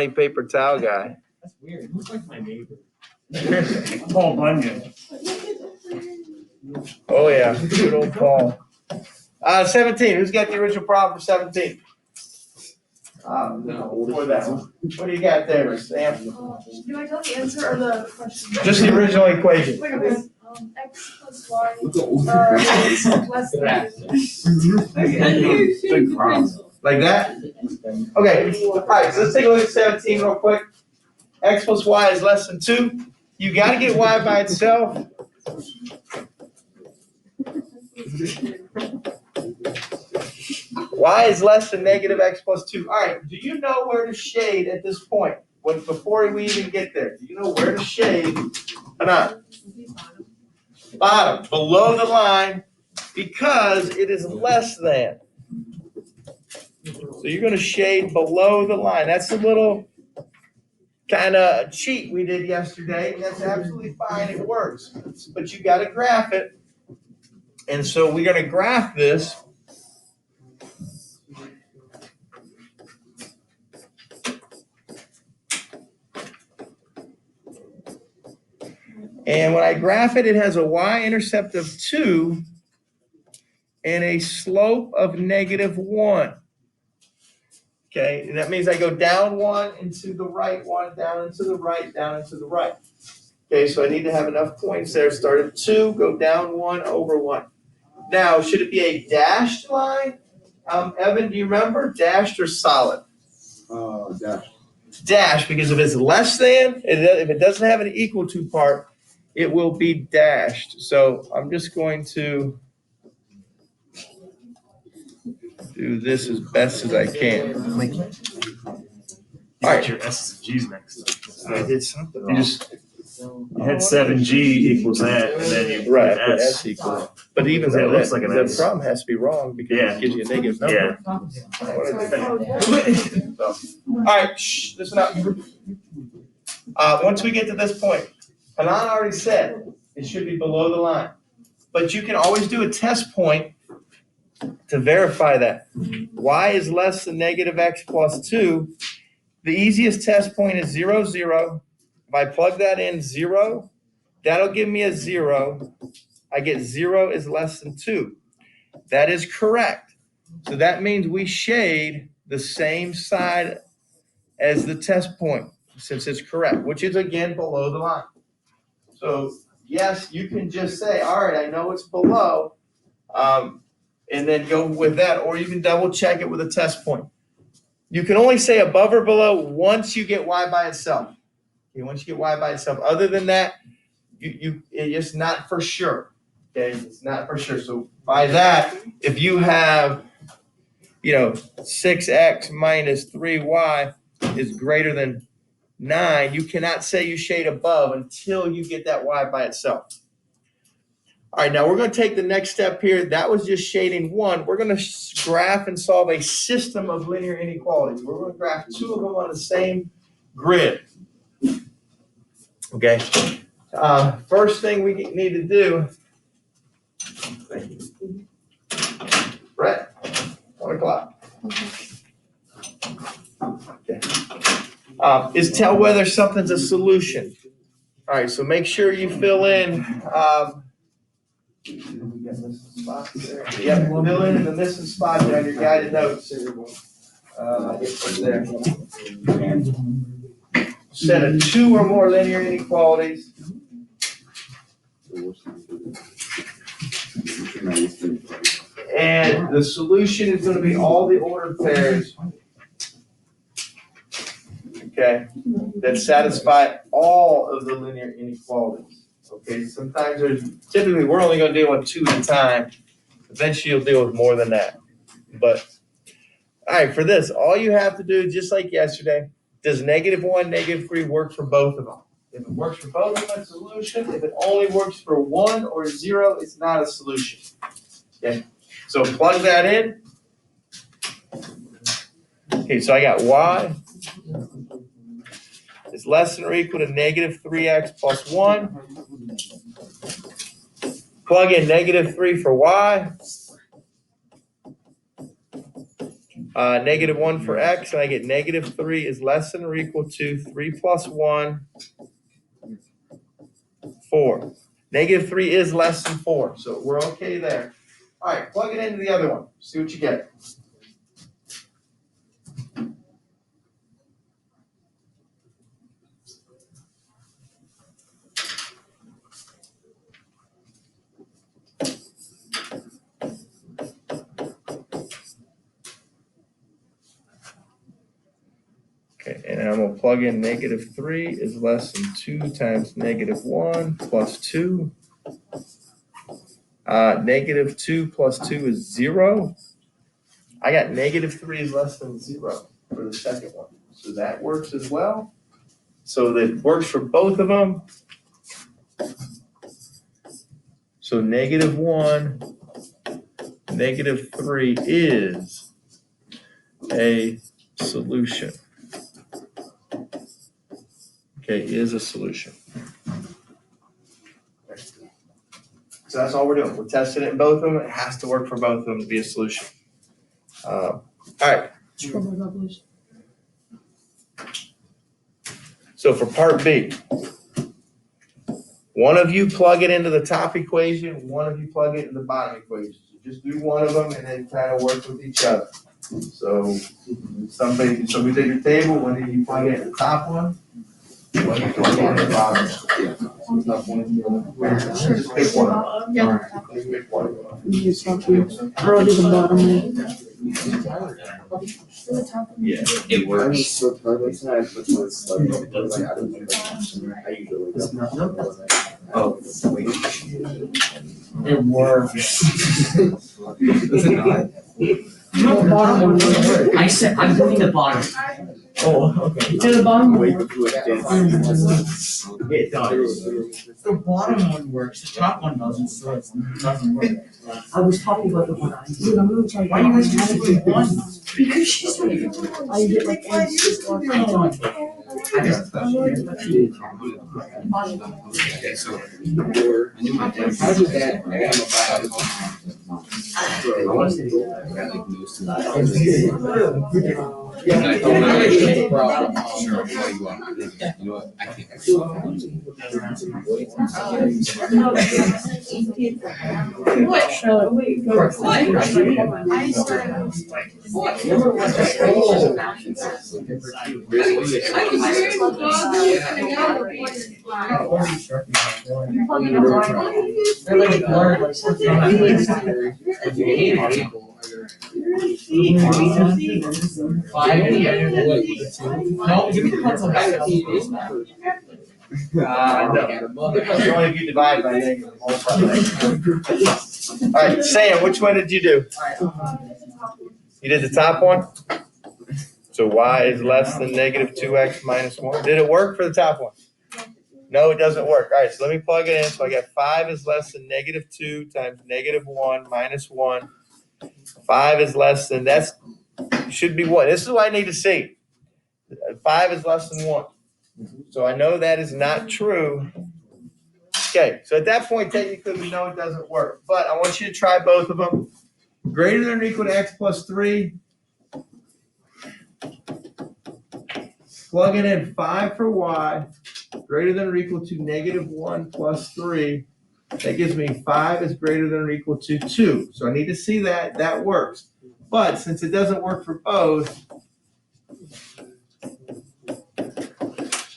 paper towel guy. That's weird. It looks like my neighbor. Paul Bunyan. Oh yeah, good old Paul. 17. Who's got the original problem for 17? No, before that one. What do you got there, Sam? Do I tell the answer or the question? Just the original equation. Okay. X plus y less than. Like that? Okay. All right. So let's take a look at 17 real quick. X plus y is less than 2. You got to get y by itself. Y is less than negative x plus 2. All right, do you know where to shade at this point? Before we even get there, do you know where to shade or not? Bottom, below the line, because it is less than. So you're going to shade below the line. That's a little kind of cheat we did yesterday. That's absolutely fine. It works. But you got to graph it. And so we're going to graph this. And when I graph it, it has a y-intercept of 2 and a slope of negative 1. Okay, and that means I go down 1 into the right 1, down into the right, down into the right. Okay, so I need to have enough points there. Start at 2, go down 1, over 1. Now, should it be a dashed line? Evan, do you remember? Dashed or solid? Dashed. Dashed, because if it's less than, if it doesn't have an equal to part, it will be dashed. So I'm just going to do this as best as I can. You got your S's and G's next. I did something You wrong. you had 7G equals that, and then you Right, put S S. equals. But even Because it though looks like an the S. problem has to be wrong because it gives you a negative number. All right, listen up. Once we get to this point, Hanan already said it should be below the line. But you can always do a test point to verify that. Y is less than negative x plus 2. The easiest test point is 0, 0. If I plug that in 0, that'll give me a 0. I get 0 is less than 2. That is correct. So that means we shade the same side as the test point since it's correct, which is again below the line. So yes, you can just say, all right, I know it's below, and then go with that, or you can double check it with a test point. You can only say above or below once you get y by itself. Okay, once you get y by itself. Other than that, it's not for sure. Okay, it's not for sure. So by that, if you have, 6x minus 3y is greater than 9, you cannot say you shade above until you get that y by itself. All right, now we're going to take the next step here. That was just shading 1. We're going to graph and solve a system of linear inequalities. We're going to graph 2 of them on the same grid. Okay. First thing we need to do, Brett, 1 o'clock. Okay. Is tell whether something's a solution. All right, so make sure you fill in. Fill in the missing spot there on your guided notes. There. Set of 2 or more linear inequalities. And the solution is going to be all the ordered pairs, okay, that satisfy all of the linear inequalities. Okay, sometimes typically we're only going to deal with 2 at a time. Eventually you'll deal with more than that. But, all right, for this, all you have to do, just like yesterday, does -1, -3 work for both of them? If it works for both of them, it's a solution. If it only works for 1 or 0, it's not a solution. Okay, so plug that in. Okay, so I got y is less than or equal to -3x plus 1. Plug in -3 for y. -1 for x, and I get -3 is less than or equal to 3 plus 1, 4. -3 is less than 4, so we're okay there. All right, plug it into the other one. See what you get. Okay, and I'm gonna plug in -3 is less than 2 times -1 plus 2. -2 plus 2 is 0. I got -3 is less than 0 for the second one. So that works as well. So that works for both of them. So -1, -3 is a solution. Okay, is a solution. So that's all we're doing. We're testing it in both of them. It has to work for both of them to be a solution. All right. So for part B, one of you plug it into the top equation, one of you plug it into the bottom equation. So just do one of them and then kind of work with each other. So so we take your table, one of you plug it in the top one, one you plug it in the bottom one. Just pick one. Just pick one. I'll do the bottom one. Yeah. It works. So tired last night, but it's like, I don't know, I usually wake up. Oh, wait. It works. Does it not? No, the bottom one doesn't work. I'm doing the bottom. Oh, okay. To the bottom one. Wake up to a dance. It does. The bottom one works, the top one doesn't, so it doesn't work. I was talking about the one I did. Why do you guys just do one? Because she's like, I did like eggs or I don't. I just. Okay, so how did that come What? So, wait, go. I started. They're like blurred, like something. Five and the other than the two. No, give me the pencil back. No. Because only if you divide by negative. All right, Sam, which one did you do? You did the top one? So y is less than -2x minus 1. Did it work for the top one? No, it doesn't work. All right, so let me plug it in. So I got 5 is less than -2 times -1 minus 1. 5 is less than, that's, should be 1. This is what I need to see. 5 is less than 1. So I know that is not true. Okay, so at that point, technically, we know it doesn't work. But I want you to try both of them. Greater than or equal to x plus 3. Plug it in 5 for y. Greater than or equal to -1 plus 3. That gives me 5 is greater than or equal to 2. So I need to see that. That works. But since it doesn't work for both,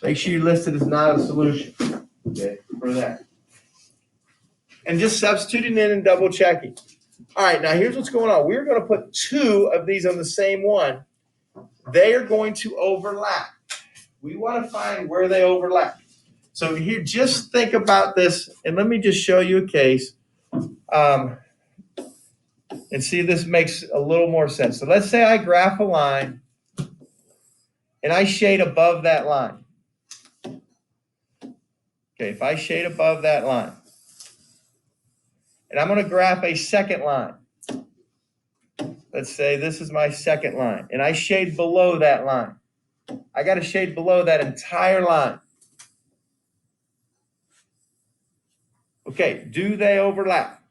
make sure you list it as not a solution. Okay, for that. And just substituting in and double checking. All right, now here's what's going on. We're going to put 2 of these on the same one. They are going to overlap. We want to find where they overlap. So here, just think about this, and let me just show you a case, and see if this makes a little more sense. So let's say I graph a line, and I shade above that line. Okay, if I shade above that line, and I'm going to graph a second line. Let's say this is my second line, and I shade below that line. I got to shade below that entire line. Okay, do they overlap?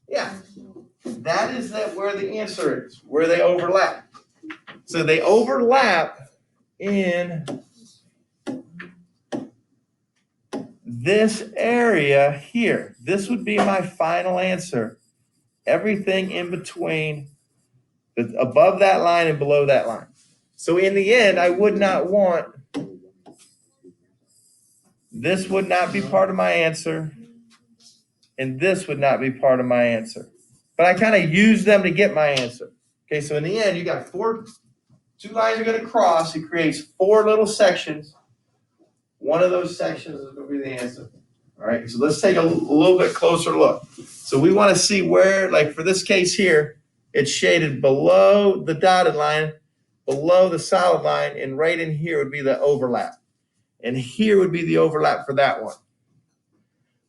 Yeah. That is where the answer is, where they overlap. So they overlap in this area here. This would be my final answer. Everything in between, above that line and below that line. So in the end, I would not want, this would not be part of my answer, and this would not be part of my answer. But I kind of use them to get my answer. Okay, so in the end, you got two lines are going to cross. It creates four little sections. One of those sections is going to be the answer. All right, so let's take a little bit closer look. So we want to see where, like for this case here, it's shaded below the dotted line, below the solid line, and right in here would be the overlap. And here would be the overlap for that one.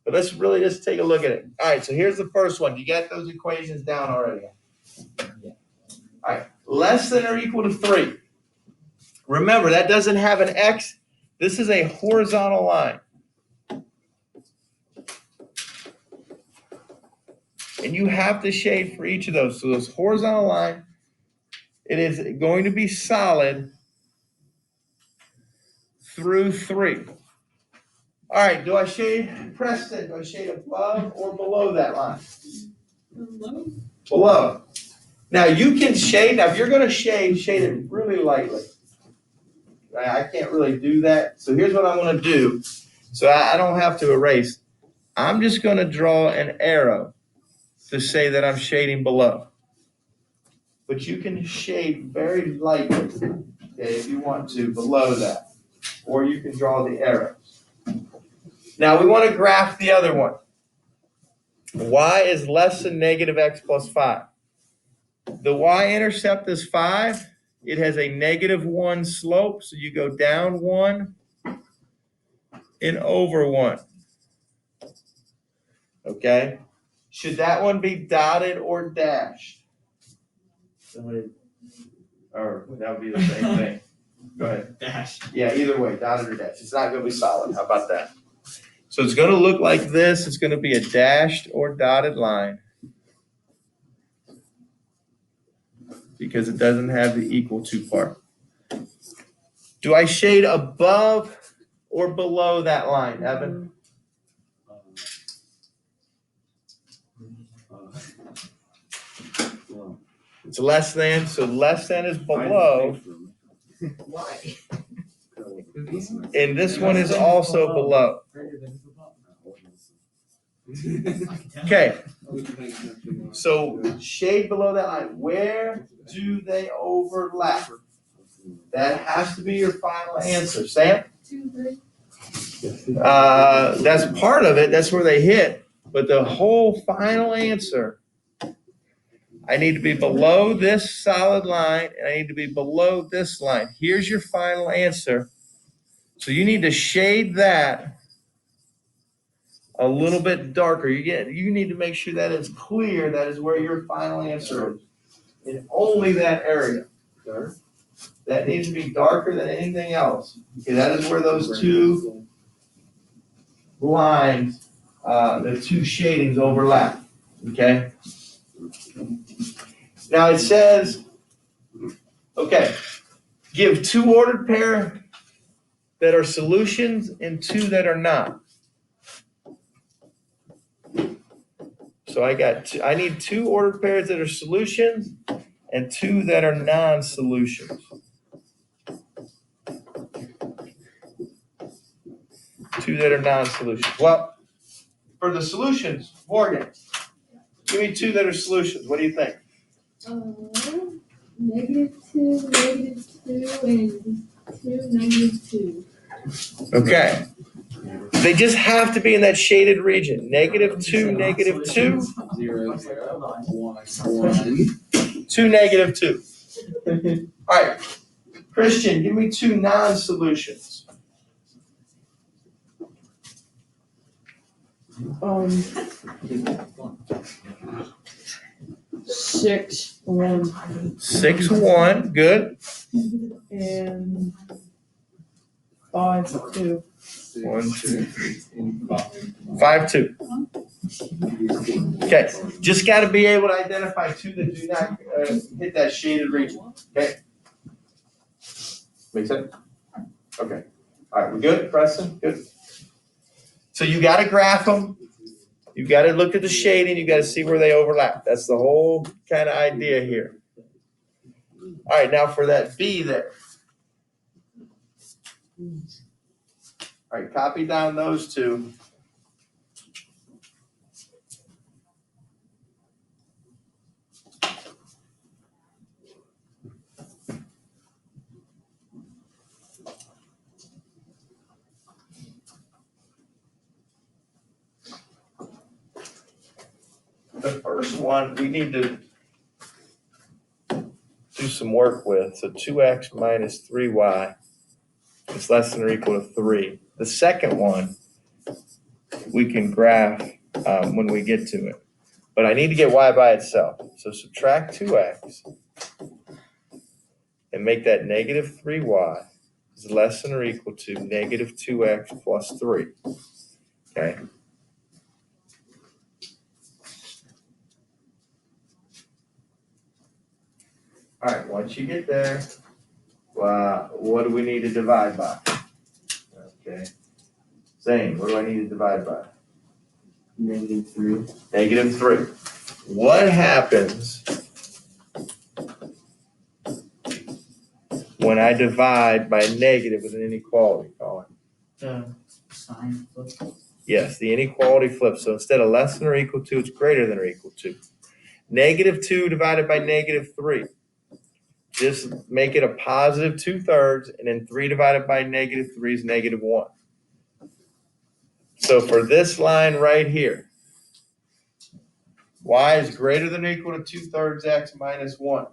But let's really just take a look at it. All right, so here's the first one. You got those equations down already? All right, less than or equal to 3. Remember, that doesn't have an X. This is a horizontal line. And you have to shade for each of those. So this horizontal line, it is going to be solid through 3. All right, do I shade, Preston, do I shade above or below that line? Below. Now you can shade, now if you're gonna shade it really lightly. I can't really do that. So here's what I'm gonna do. So I don't have to erase. I'm just gonna draw an arrow to say that I'm shading below. But you can shade very lightly, okay, if you want to, below that. Or you can draw the arrows. Now we want to graph the other one. Y is less than negative x plus 5. The y-intercept is 5. It has a -1 slope, so you go down 1 and over 1. Okay? Should that one be dotted or dashed? Or that would be the same thing. Go ahead. Dash. Yeah, either way, dotted or dashed. It's not going to be solid. How about that? So it's going to look like this. It's going to be a dashed or dotted line because it doesn't have the equal to part. Do I shade above or below that line, Evan? It's less than, so less than is below. Why? And this one is also below. Okay, so shade below that line. Where do they overlap? That has to be your final answer. Sam? 2, 3. That's part of it. That's where they hit. But the whole final answer, I need to be below this solid line, and I need to be below this line. Here's your final answer. So you need to shade that a little bit darker. You need to make sure that is clear. That is where your final answer is. In only that area. That needs to be darker than anything else. Okay, that is where those two lines, the two shadings overlap. Okay? Now it says, okay, give 2 ordered pair that are solutions and 2 that are not. So I need 2 ordered pairs that are solutions and 2 that are non-solutions. 2 that are non-solutions. Well, for the solutions, Morgan, give me 2 that are solutions. What do you think? -2, -2, and 2, -2. Okay. They just have to be in that shaded region. -2, -2, 0, 0, 1, 1. 2, -2. All right. Christian, give me 2 non-solutions. 6, 1, 6, 1. Good. and 5, 2. 1, 2, 3, 5, 2. Okay, just gotta be able to identify two that do not hit that shaded region, okay? Make sense? Okay, all right, we good, Preston? Good. So you gotta graph them. You gotta look at the shading, you gotta see where they overlap. That's the whole kind of idea here. All right, now for that B there. All right, copy down those two. The first one we need to do some work with. So 2x minus 3y is less than or equal to 3. The second one we can graph when we get to it. But I need to get y by itself. So subtract 2x and make that negative 3y is less than or equal to negative 2x plus 3. Okay? All right, once you get there, what do we need to divide by? Okay. Same, what do I need to divide by? -3. Negative 3. What happens when I divide by negative with an inequality, Colin? The sign flip. Yes, the inequality flips. So instead of less than or equal to, it's greater than or equal to. Negative 2 divided by negative 3. Just make it a positive 2/3, and then 3 divided by negative 3 is negative 1. So for this line right here, y is greater than or equal to 2/3 x minus 1.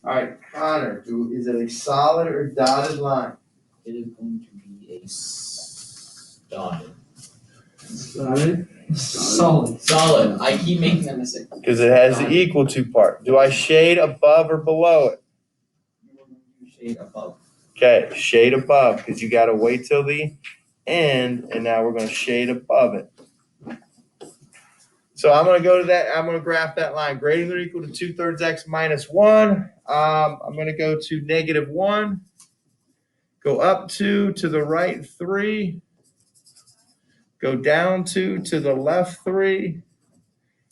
All right, Connor, is it a solid or dotted line? It is going to be a dotted. Solid. I keep making that mistake. Because it has the equal to part. Do I shade above or below it? You are going to shade above. Okay, shade above, because you got to wait till the end, and now we're going to shade above it. So I'm going to go to that. I'm going to graph that line greater than or equal to 2/3 x minus 1. I'm going to go to negative 1. Go up 2 to the right 3. Go down 2 to the left 3.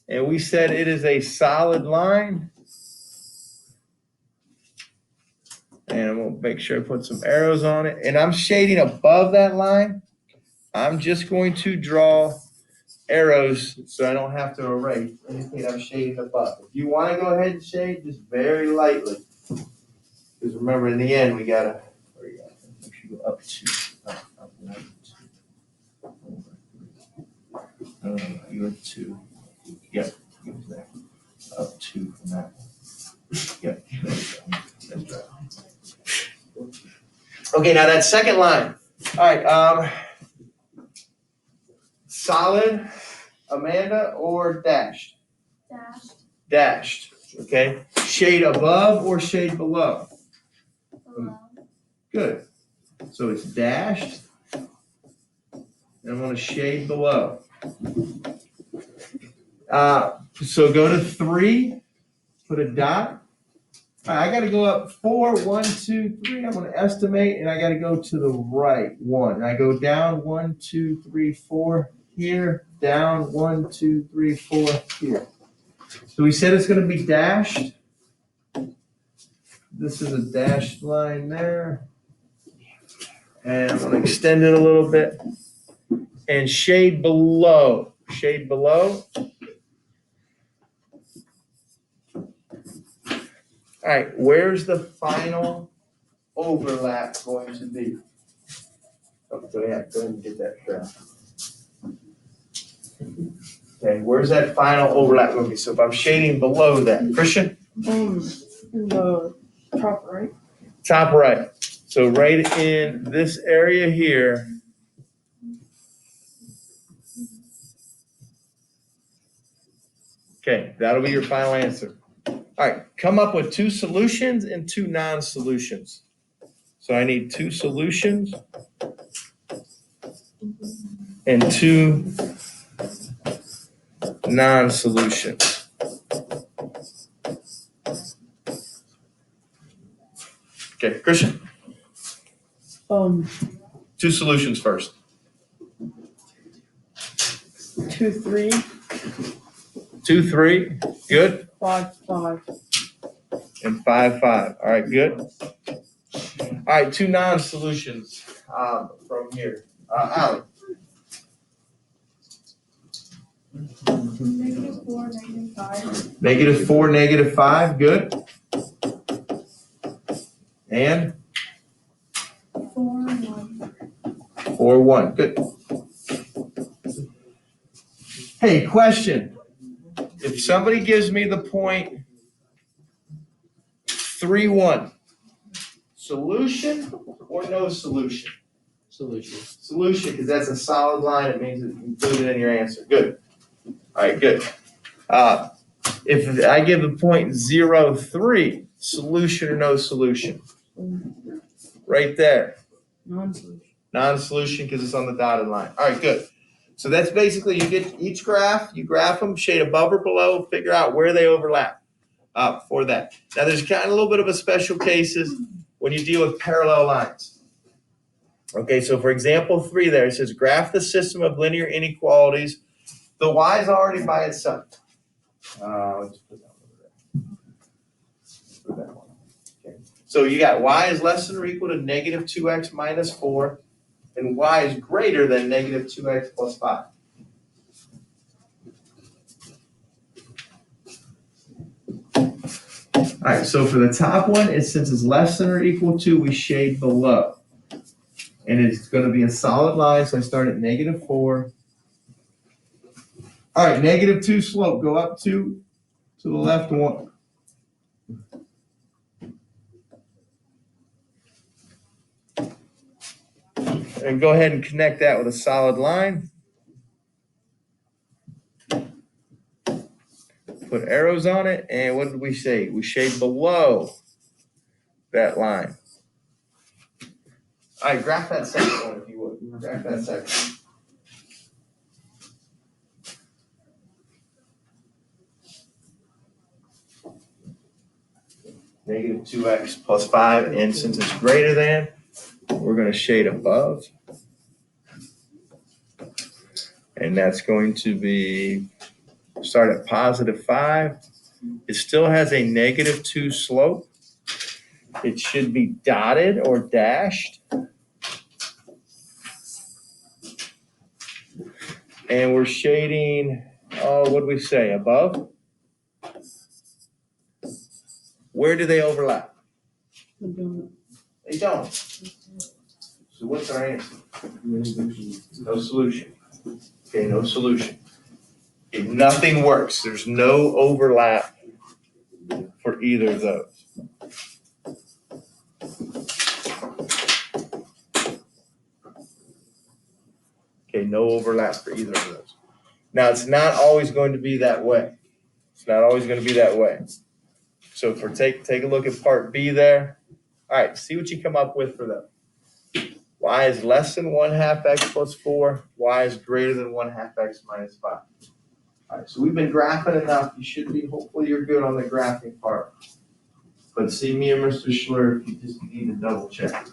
And we said it is a solid line. And I'm going to make sure I put some arrows on it. And I'm shading above that line. I'm just going to draw arrows so I don't have to erase anything I'm shading above. If you want to go ahead and shade, just very lightly. Because remember, in the end, we got to go up 2. Up 1, 2. Over 3. You're 2. Yep, you was there. Up 2 from that. Yep, there you go. Okay, now that second line. All right, solid, Amanda, or dashed? Dashed. Dashed, okay. Shade above or shade below? Below. Good. So it's dashed, and I'm going to shade below. So go to 3, put a dot. All right, I got to go up 4, 1, 2, 3. I'm going to estimate, and I got to go to the right 1. And I go down 1, 2, 3, 4 here, down 1, 2, 3, 4 here. So we said it's going to be dashed. This is a dashed line there. And I'm going to extend it a little bit. And shade below. Shade below. All right, where's the final overlap going to be? Oh, so yeah, go ahead and get that graph. Okay, where's that final overlap going to be? So if I'm shading below that, Christian? In the top right. Top right. So right in this area here. Okay, that'll be your final answer. All right, come up with 2 solutions and 2 non-solutions. So I need 2 solutions and 2 non-solution. Okay, Christian, 2 solutions first. 2, 3, 2, 3, good, 5, 5. and 5, 5. All right, good. All right, 2 non-solutions from here. Allie, -4, -5. -4, -5, good. And 4, 1. 4, 1, good. Hey, question. If somebody gives me the point 3, 1, solution or no solution? Solution. Solution, because that's a solid line, it means it's included in your answer. Good. All right, good. If I give the point 0, 3, solution or no solution? Right there. Non-solution. Non-solution because it's on the dotted line. All right, good. So that's basically, you get each graph, you graph them, shade above or below, figure out where they overlap for that. Now there's kind of a little bit of a special cases when you deal with parallel lines. Okay, so for example 3 there, it says graph the system of linear inequalities. The y is already by itself. Let's put that one over there. Put that one. Okay. So you got y is less than or equal to -2x minus 4, and y is greater than -2x plus 5. All right, so for the top one, since it's less than or equal to, we shade below. And it's going to be a solid line, so I start at -4. All right, -2 slope, go up to the left 1. And go ahead and connect that with a solid line. Put arrows on it, and what did we say? We shade below that line. All right, graph that second one if you would. Graph that second. -2x plus 5, and since it's greater than, we're going to shade above. And that's going to be, start at +5. It still has a -2 slope. It should be dotted or dashed. And we're shading, what do we say, above? Where do they overlap? They don't. So what's our answer? No solution. Okay, no solution. If nothing works, there's no overlap for either of those. Okay, no overlap for either of those. Now, it's not always going to be that way. It's not always going to be that way. So for take a look at part B there. All right, see what you come up with for that. Y is less than 1/2 x plus 4. Y is greater than 1/2 x minus 5. All right, so we've been graphing enough. You should be, hopefully you're good on the graphing part. But see me or Mr. Schler if you just need to double check.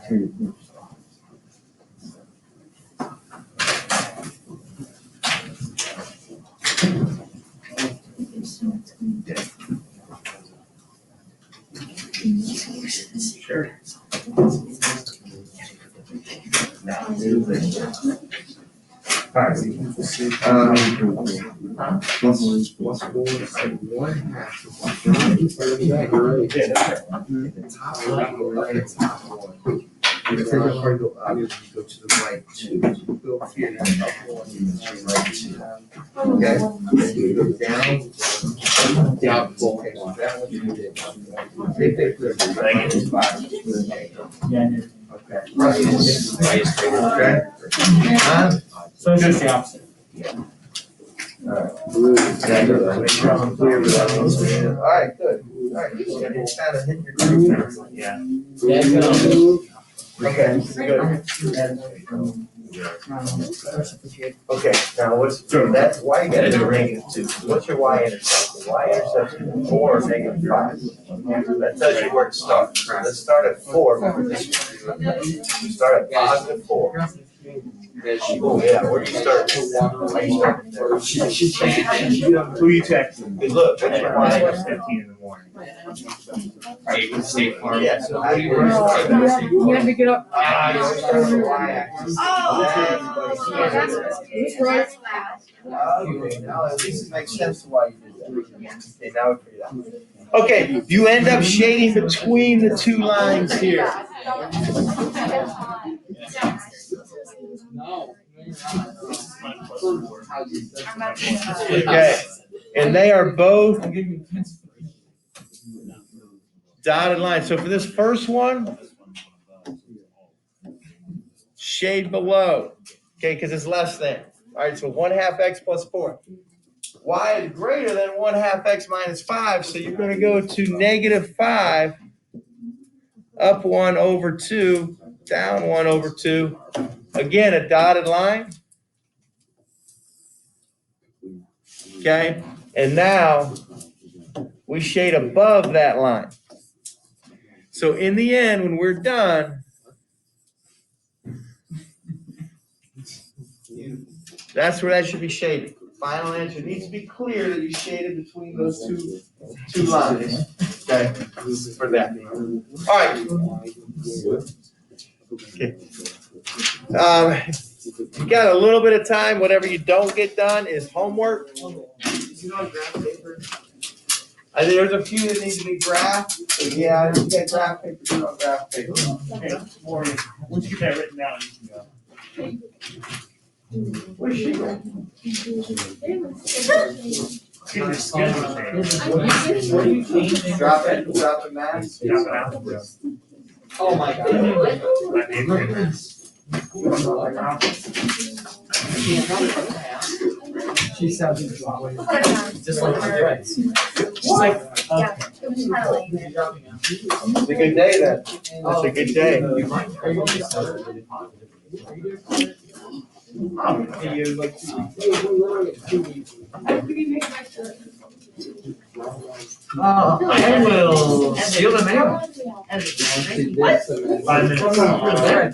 Sure. Alright. What's going on? One half. The top one. You take a part, go up, you go to the right two. You go up here, then up one, and then right two. Okay? Then you go down, down, four, okay, so that one you did. They put it five. Okay. Right. Okay? Huh? So it's just the opposite. Alright, good. Alright, you kind of hit your groove. Yeah. Okay, good. Okay, now that's why you gotta do -2. What's your y-intercept? The y-intercept is 4 or -5. That tells you where to start. Let's start at 4. Start at +4. Oh, yeah, where do you start? Who Who you texting? Good look, what's your y-intercept? 15 in the morning. Yeah, so how do you? You have to get up. You always start with the y-axis. That's right. Okay, now at least it makes sense to why you did that. Okay, now we figure it out. Okay, you end up shading between the two lines here. Okay, and they are both dotted lines. So for this first one, shade below, okay, because it's less than. All right, so 1/2 x plus 4. Y is greater than 1/2 x minus 5, so you're going to go to -5, up 1 over 2, down 1 over 2. Again, a dotted line. Okay, and now we shade above that line. So in the end, when we're done, that's where that should be shaded. Final answer needs to be clear that you shaded between those two lines. Okay, for that. All right. Okay. You got a little bit of time. Whatever you don't get done is homework. There's a few that need to be graphed. So yeah, you get graph paper, you don't graph paper. Okay, Maureen, once you get that written down, you can go. Where's she going? Get your schedule changed. Drop it, drop the mask. Drop it out. Oh my God. Let me print this. She sounds just like my friends. She's like, Yeah, it was kind of late. It's a good day then. It's a good day. I will seal the mail. 5 minutes.